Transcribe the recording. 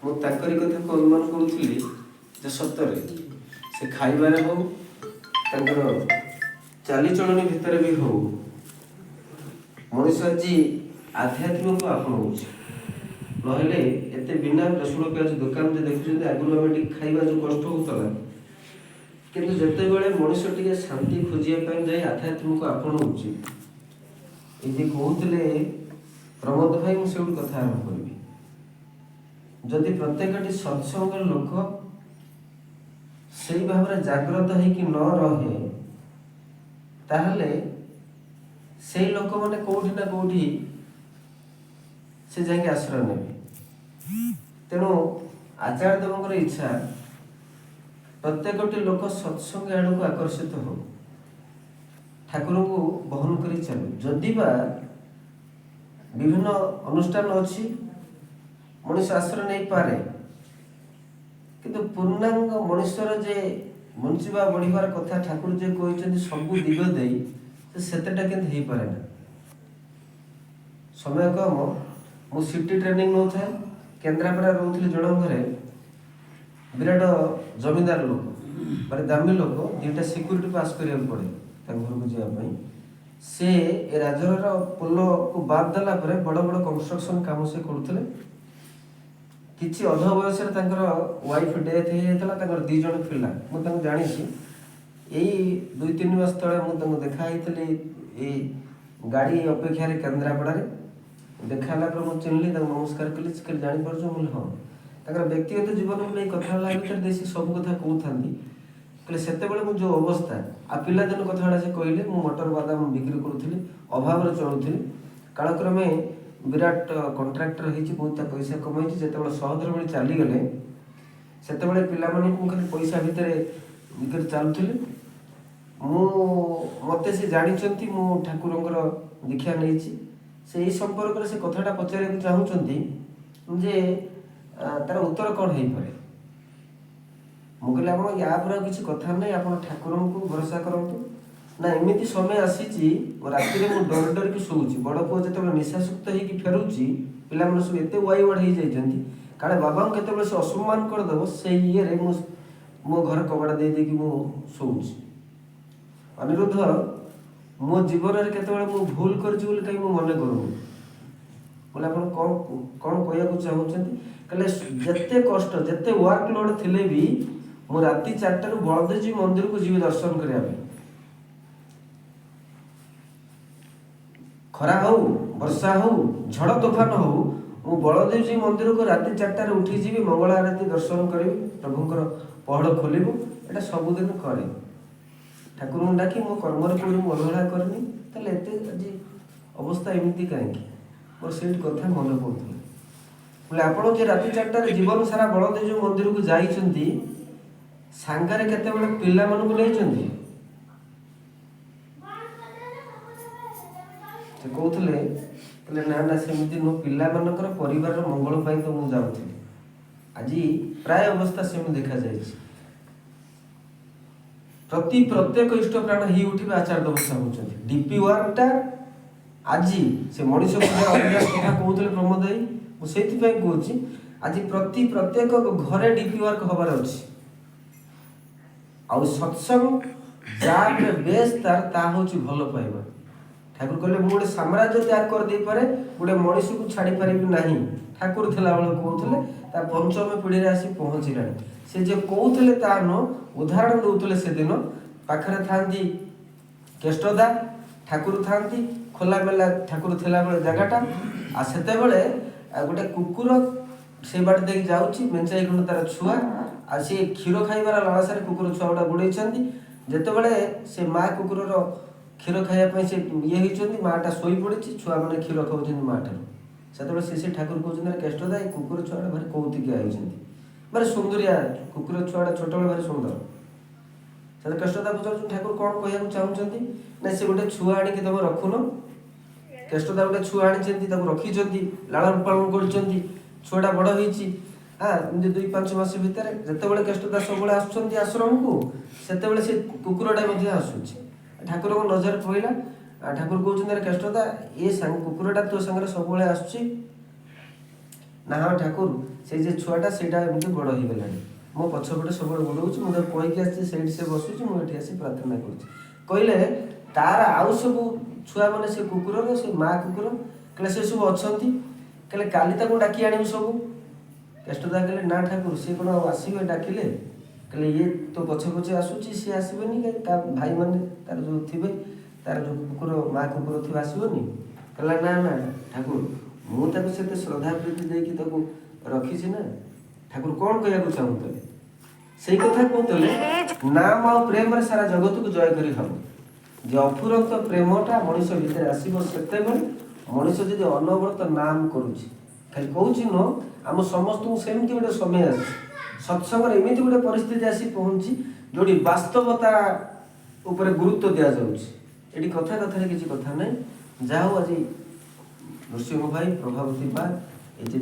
ମୁଁ ତାଙ୍କରି କଥାକୁ ଅନୁମାନ କରୁଥିଲି ଯେ ସତରେ ସେ ଖାଇବାରେ ହଉ ତାଙ୍କର ଚାଲିଚଳଣି ଭିତରେ ବି ହଉ ମଣିଷ ଆଜି ଆଧ୍ୟାତ୍ମିକକୁ ଆପଣଉଛି। ନହେଲେ ଏତେ ବିନା ରସୁଣ ପିଆଜ ଦୋକାନ ଯେ ଦେଖୁଛନ୍ତି ଆଗରୁ ଆମେ ଟିକେ ଖାଇବା ଯେଉଁ କଷ୍ଟ ହେଉଥିଲା, କିନ୍ତୁ ଯେତେବେଳେ ମଣିଷ ଟିକେ ଶାନ୍ତି ଖୋଜିବା ପାଇଁ ଯାଇ ଆଧ୍ୟାତ୍ମିକକୁ ଆପଣଉଛି, ଏ ଯେ କହୁଥିଲେ ପ୍ରମୋଦ ଭାଇ, ମୁଁ ସେଇଠୁ କଥା ଆରମ୍ଭ କରିବି। ଯଦି ପ୍ରତ୍ୟେକଟି ସତ୍ସଙ୍ଗର ଲୋକ ସେଇ ଭାବରେ ଜାଗ୍ରତ ହେଇକି ନ ରହେ, ତାହେଲେ ସେଇ ଲୋକମାନେ କୋଉଠି ନା କୋଉଠି ସେ ଯାଇକି ଆଶ୍ରୟ ନେବେ। ତେଣୁ ଆଚାର୍ଯ୍ୟ ଦେବଙ୍କର ଇଚ୍ଛା ପ୍ରତ୍ୟେକଟି ଲୋକ ସତ୍ସଙ୍ଗ ଆଡ଼କୁ ଆକର୍ଷିତ ହଉ, ଠାକୁରଙ୍କୁ ବହନ କରି ଚାଲୁ। ଯଦିବା ବିଭିନ୍ନ ଅନୁଷ୍ଠାନ ଅଛି ମଣିଷ ଆଶ୍ରୟ ନେଇପାରେ, କିନ୍ତୁ ପୂର୍ଣ୍ଣାଙ୍ଗ ମଣିଷର ଯେ ବଞ୍ଚିବା ବଢ଼ିବାର କଥା ଠାକୁର ଯେ କହିଛନ୍ତି ସବୁ ଦିଗ ଦେଇ, ସେତେଟା କିନ୍ତୁ ହେଇପାରେ ନା। ସମୟ କମ। ମୁଁ ସିଟି ଟ୍ରେନିଂ ନେଉଥାଏ, କେନ୍ଦ୍ରାପଡ଼ା ରହୁଥିଲି ଜଣ ଘରେ, ବିରାଟ ଜମିଦାର ଲୋକ, ମାନେ ଦାମୀ ଲୋକ, ଦୁଇଟା ସିକ୍ୟୁରିଟି ପାସ୍ କରିବାକୁ ପଡ଼େ ତାଙ୍କ ଘରକୁ ଯିବା ପାଇଁ। ସେ ଏ ରାଜର ପୋଲକୁ ବାଦ ଦେଲା ପରେ ବଡ଼ ବଡ଼ କନଷ୍ଟ୍ରକ୍ସନ କାମ ସେ କରୁଥିଲେ। କିଛି ଅଧ ବୟସରେ ତାଙ୍କର ୱାଇଫ୍ ଡେଥ୍ ହେଇଯାଇଥିଲା, ତାଙ୍କର 2 ଜଣ ପିଲା। ମୁଁ ତାଙ୍କୁ ଜାଣିଛି। ଏଇ 2-3 ମାସ ତଳେ ମୁଁ ତାଙ୍କୁ ଦେଖା ହେଇଥିଲି ଏଇ ଗାଡ଼ି ଅପେକ୍ଷାରେ କେନ୍ଦ୍ରାପଡ଼ାରେ। ଦେଖା ହେଲା ପରେ ମୁଁ ଚିହ୍ନିଲି, ତାଙ୍କୁ ନମସ୍କାର କଲି। ସେ ଜାଣିପାରୁଛ? ମୁଁ ହଁ। ତାଙ୍କର ବ୍ୟକ୍ତିଗତ ଜୀବନକୁ ନେଇ କଥା ହେଲା ଭିତରେ ଦେଶୀ ସବୁ କଥା କହୁଥାନ୍ତି। କହିଲେ ସେତେବେଳେ ମୁଁ ଯେଉଁ ଅବସ୍ଥା, ଆଉ ପିଲାଦିନ କଥାଗୁଡ଼ା ସେ କହିଲେ, ମୁଁ ମଟର ବାଦାମ ବିକ୍ରି କରୁଥିଲି, ଅଭାବରେ ଚଳୁଥିଲି। କାଳକ୍ରମେ ବିରାଟ କଣ୍ଟ୍ରାକ୍ଟର ହେଇଛି, ବହୁତ ପଇସା କମାଇଛି। ଯେତେବେଳେ ସହୋଦର ଭଳି ଚାଲିଗଲେ, ସେତେବେଳେ ପିଲାମାନଙ୍କୁ ମୁଁ ଖାଲି ପଇସା ଭିତରେ ଚାଲୁଥିଲି। ମୋତେ ସେ ଜାଣିଛନ୍ତି ମୁଁ ଠାକୁରଙ୍କର ଦୀକ୍ଷା ନେଇଛି। ସେଇ ସମ୍ପର୍କରେ ସେ କଥାଟା ପଚାରିବାକୁ ଚାହୁଁଛନ୍ତି ଯେ ତାର ଉତ୍ତର କ'ଣ ହେଇପାରେ। ମୁଁ କହିଲି ଆପଣ ୟା ଉପରେ ଆଉ କିଛି କଥା ନାହିଁ, ଆପଣ ଠାକୁରଙ୍କୁ ଭରସା କରନ୍ତୁ। ନା ଏମିତି ସମୟ ଆସିଛି, ରାତିରେ ମୁଁ ଡରିକି ଶୋଉଛି। ବଡ଼ ପୁଅ ଯେତେବେଳେ ନିଶାଶୁକ୍ତ ହେଇକି ଫେରୁଛି, ପିଲାମାନେ ସବୁ ଏତେ ୱାଇୱାଡ଼ ହେଇଯାଇଛନ୍ତି, କାଳେ ବାବାଙ୍କୁ କେତେବେଳେ ସେ ଅସମ୍ମାନ କରିଦେବ, ସେଇ ଇଏରେ ମୁଁ ମୋ ଘର କବାଟ ଦେଇକି ମୁଁ ଶୋଉଛି। ଅନିରୁଦ୍ଧ, ମୋ ଜୀବନରେ କେତେବେଳେ ମୁଁ ଭୁଲ କରିଛି ବୋଲି କାହିଁ ମୁଁ ମନେ କରୁନି। ବୋଲେ ଆପଣ କ'ଣ କହିବାକୁ ଚାହୁଁଛନ୍ତି? କହିଲେ ଯେତେ କଷ୍ଟ, ଯେତେ ୱାର୍କ ଲୋଡ଼ ଥିଲେ ବି ମୁଁ ରାତି 4ଟାରୁ ବଳଦେବଜୀ ମନ୍ଦିରକୁ ଯିବି ଦର୍ଶନ କରିବା ପାଇଁ। ଖରା ହଉ, ବର୍ଷା ହଉ, ଝଡ଼ ତୋଫାନ ହଉ, ମୁଁ ବଳଦେବଜୀ ମନ୍ଦିରକୁ ରାତି 4ଟାରେ ଉଠିଯିବି, ମଙ୍ଗଳ ଆରତୀ ଦର୍ଶନ କରିବି, ପ୍ରଭୁଙ୍କର ପହଡ଼ ଖୋଲିବୁ। ଏଇଟା ସବୁଦିନ କରେ। ଠାକୁରଙ୍କୁ ଡାକି ମୋ କର୍ମରେ କେଉଁଠି ମୁଁ ଅବହେଳା କରିନି। ତାହେଲେ ଏତେ ଆଜି ଅବସ୍ଥା ଏମିତି କାହିଁକି? ମୋର ସେଇଠି କଥା ମନେ ପଡ଼ୁଥିଲା। ବୋଲେ ଆପଣ ଯେ ରାତି 4ଟାରେ ଜୀବନ ସାରା ବଳଦେବଜୀ ମନ୍ଦିରକୁ ଯାଇଛନ୍ତି, ସାଙ୍ଗରେ କେତେବେଳେ ପିଲାମାନଙ୍କୁ ନେଇଛନ୍ତି? ସେ କହୁଥିଲେ, କହିଲେ ନା ସେମିତି ନୁହଁ, ପିଲାମାନଙ୍କର ପରିବାରର ମଙ୍ଗଳ ପାଇଁ ତ ମୁଁ ଯାଉଥିଲି। ଆଜି ପ୍ରାୟ ଅବସ୍ଥା ସେମିତି ଦେଖାଯାଇଛି। ପ୍ରତ୍ୟେକ ଇଷ୍ଟ ପ୍ରାଣ ହେଇ ଉଠିବା ଆଚାର୍ଯ୍ୟ ଦେବ ଚାହୁଁଛନ୍ତି। ଡିପି ୱାର୍କଟା ଆଜି ସେ ମଣିଷ ଅଭ୍ୟାସ କଥା କହୁଥିଲେ ପ୍ରମୋଦ ଭାଇ, ମୁଁ ସେଇଥିପାଇଁ କହୁଛି ଆଜି ପ୍ରତ୍ୟେକ ଘରେ ଡିପି ୱାର୍କ ହବାର ଅଛି। ଆଉ ସତ୍ସଙ୍ଗ ଯାହା ବେଶ୍ ତାହା ହେଉଛି ଭଲ ପାଇବା। ଠାକୁର କହିଲେ ମୁଁ ଗୋଟେ ସାମ୍ରାଜ୍ୟ ତ୍ୟାଗ କରିଦେଇପାରେ, ଗୋଟେ ମଣିଷକୁ ଛାଡ଼ି ପାରିବି ନାହିଁ। ଠାକୁର ଥିଲାବେଳେ କହୁଥିଲେ, ତା 5ମ ପିଢ଼ିରେ ଆସି ପହଞ୍ଚିଲାଣି। ସେ ଯେ କହୁଥିଲେ ତାହା ନୁହଁ, ଉଦାହରଣ ଦେଉଥିଲେ। ସେଦିନ ପାଖରେ ଥାନ୍ତି କେଷ୍ଟଦା, ଠାକୁର ଥାନ୍ତି, ଖୋଲାମେଲା ଠାକୁର ଥିଲାବେଳେ ଜାଗାଟା। ଆଉ ସେତେବେଳେ ଗୋଟେ କୁକୁର ସେ ବାଟ ଦେଇକି ଯାଉଛି, ମେଞ୍ଚାଇ ଖଣ୍ଡ ତାର ଛୁଆ, ଆଉ ସେ କ୍ଷୀର ଖାଇବାର ଲାଳସାରେ କୁକୁର ଛୁଆ ଗୁଡ଼ା ଗୋଡ଼େଇଛନ୍ତି। ଯେତେବେଳେ ସେ ମା କୁକୁରର କ୍ଷୀର ଖାଇବା ପାଇଁ ସେ ଇଏ ହେଇଛନ୍ତି, ମାଆଟା ଶୋଇପଡ଼ିଛି, ଛୁଆମାନେ କ୍ଷୀର ଖାଉଛନ୍ତି ମାଆ ଠାରୁ। ସେତେବେଳେ ସେ ଠାକୁର କହୁଛନ୍ତି, କେଷ୍ଟଦା, ଏ କୁକୁର ଛୁଆଟା ଭାରି କୌତୁକିଆ ହେଇଛନ୍ତି, ଭାରି ସୁନ୍ଦରିଆ କୁକୁର ଛୁଆଟା, ଛୋଟବେଳେ ଭାରି ସୁନ୍ଦର। ସେତେବେଳେ କେଷ୍ଟଦା ପଚାରୁଛନ୍ତି, ଠାକୁର କ'ଣ କହିବାକୁ ଚାହୁଁଛନ୍ତି? ନା ସେ ଗୋଟେ ଛୁଆ ଆଣିକି ତମେ ରଖୁନ। କେଷ୍ଟଦା ଗୋଟେ ଛୁଆ ଆଣିଛନ୍ତି, ତାକୁ ରଖିଛନ୍ତି, ଲାଳନ ପାଳନ କରୁଛନ୍ତି। ଛୁଆଟା ବଡ଼ ହେଇଛି, ଏମିତି 2-5 ମାସ ଭିତରେ। ଯେତେବେଳେ କେଷ୍ଟଦା ସବୁବେଳେ ଆସୁଛନ୍ତି ଆଶ୍ରମକୁ, ସେତେବେଳେ ସେ କୁକୁରଟା ମଧ୍ୟ ଆସୁଛି। ଠାକୁରଙ୍କ ନଜର ପଡ଼ିଲା। ଠାକୁର କହୁଛନ୍ତି, କେଷ୍ଟଦା, ଏ କୁକୁରଟା ତୋ ସାଙ୍ଗରେ ସବୁବେଳେ ଆସୁଛି ନା ହଁ ଠାକୁର ସେଇ ଯେ ଛୁଆଟା ସେଇଟା ଏମିତି ବଡ଼ ହେଇଗଲାଣି, ମୋ ପଛପଟେ ସବୁବେଳେ ଗୋଡ଼ଉଛି, ମୁଁ ତାକୁ କହିକି ଆସିଛି ସେଇଠି ସେ ବସୁଛି, ମୁଁ ଏଠି ଆସି ପ୍ରାର୍ଥନା କରୁଛି। କହିଲେ ତାର ଆଉ ସବୁ ଛୁଆମାନେ ସେ କୁକୁରର ସେ ମା କୁକୁର କହିଲେ ସେ ସବୁ ଅଛନ୍ତି, କହିଲେ କାଲି ତାକୁ ଡାକି ଆଣିବୁ ସବୁ। କେଷ୍ଟଦା କହିଲେ ନା ଠାକୁର ସିଏ କ'ଣ ଆଉ ଆସିବେ ଡାକିଲେ? କହିଲେ ଇଏ ତ ପଛେ ପଛେ ଆସୁଛି, ସିଏ ଆସିବନି କାହିଁ? ତା ଭାଇମାନେ ତାର ଯେଉଁ ଥିବେ, ତାର ଯେଉଁ କୁକୁର ମା କୁକୁର ଥିବେ ଆସିବନି? କହିଲା ନା ନା ଠାକୁର ମୁଁ ତାକୁ ସେତେ ଶ୍ରଦ୍ଧା ପ୍ରୀତି ଦେଇକି ତାକୁ ରଖିଛି ନା। ଠାକୁର କ'ଣ କହିବାକୁ ଚାହୁଁଥିଲେ? ସେଇ କଥା କହୁଥିଲେ, ନାମ ଆଉ ପ୍ରେମରେ ସାରା ଜଗତକୁ ଜୟ କରି ହବ। ଯେ ଅଫୁରନ୍ତ ପ୍ରେମଟା ମଣିଷ ଭିତରେ ଆସିବ ସେତେବେଳେ ମଣିଷ ଯଦି ଅନବରତ ନାମ କରୁଛି, ଖାଲି କହୁଛି ନୁହଁ, ଆମ ସମସ୍ତଙ୍କୁ ସେମିତି ଗୋଟେ ସମୟ ଆସିଛି, ସତ୍ସଙ୍ଗରେ ଏମିତି ଗୋଟେ ପରିସ୍ଥିତି ଆସି ପହଞ୍ଚି ଯେଉଁଠି ବାସ୍ତବତା ଉପରେ ଗୁରୁତ୍ୱ ଦିଆଯାଉଛି। ଏଠି କଥା କଥାରେ କିଛି କଥା ନାହିଁ। ଯାହା ହଉ ଆଜି ନୃସିଂହ ଭାଇ ପ୍ରଭାବତୀ ବା ଏ ଯେ